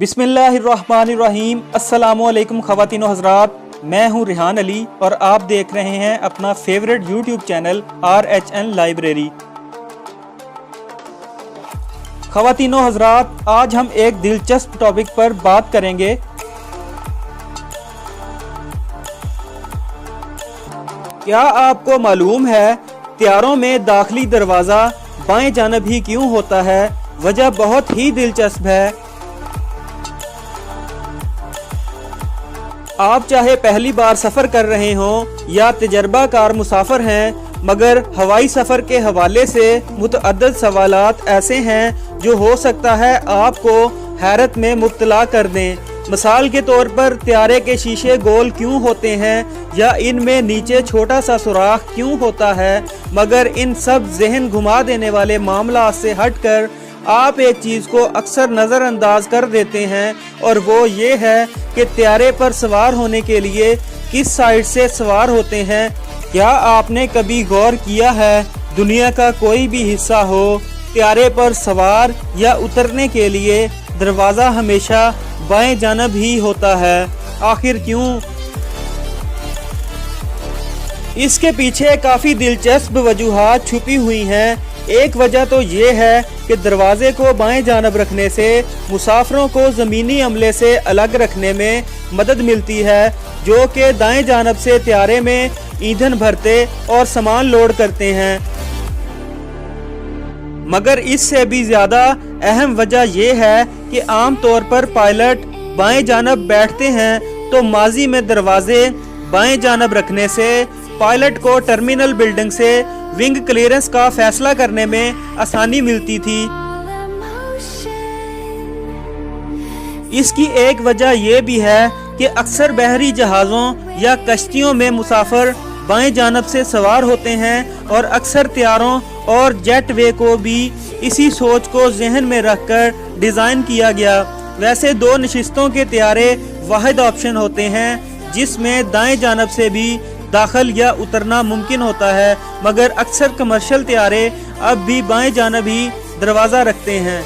बिस्मिल्लाहिर्रहमानिर्रहीम। अस्सलामुअलैकुम ख़वातीनो हज़रात, मैं हूं रिहान अली और आप देख रहे हैं अपना favourite YouTube channel RHN library. ख़वातीनो हज़रात, आज हम एक दिलचस्प टॉपिक पर बात करेंगे। क्या आपको मालूम है त्यारों में दाखिली दरवाज़ा बाएं जानब ही क्यों होता है? वजह बहुत ही दिलचस्प है। आप चाहे पहली बार सफ़र कर रहे हों या तजर्बाकार मुसाफिर हैं, मगर हवाई सफ़र के हवाले से मुतअद्दिद सवालात ऐसे हैं जो हो सकता है आपको हैरत में मुब्तला कर दें। मिसाल के तौर पर त्यारे के शीशे गोल क्यों होते हैं या इनमें नीचे छोटा सा सुराख क्यों होता है? मगर इन सब जहन घुमा देने वाले मामला से हटकर आप एक चीज़ को अक्सर नज़रअंदाज कर देते हैं, और वो ये है कि त्यारे पर सवार होने के लिए किस साइड से सवार होते हैं। क्या आपने कभी गौर किया है दुनिया का कोई भी हिस्सा हो, त्यारे पर सवार या उतरने के लिए दरवाज़ा हमेशा बाएं जानब ही होता है? आखिर क्यों? इसके पीछे काफ़ी दिलचस्प वजूहात छुपी हुई हैं। एक वजह तो ये है कि दरवाजे को बाएं जानब रखने से मुसाफिरों को ज़मीनी अमले से अलग रखने में मदद मिलती है, जो कि दाएं जानब से त्यारे में ईंधन भरते और सामान लोड करते हैं। मगर इससे भी ज़्यादा अहम वजह यह है कि आम तौर पर पायलट बाएं जानब बैठते हैं, तो माजी में दरवाजे बाएं जानब रखने से पायलट को टर्मिनल बिल्डिंग से विंग क्लियरेंस का फैसला करने में आसानी मिलती थी। इसकी एक वजह यह भी है कि अक्सर बहरी जहाज़ों या कश्तियों में मुसाफिर बाएं जानब से सवार होते हैं, और अक्सर त्यारों और जेट वे को भी इसी सोच को जहन में रखकर डिज़ाइन किया गया। वैसे दो नशिस्तों के त्यारे वाहिद ऑप्शन होते हैं जिसमें दाएं जानब से भी दाखिल या उतरना मुमकिन होता है, मगर अक्सर कमर्शियल त्यारे अब भी बाएं जानब ही दरवाज़ा रखते हैं।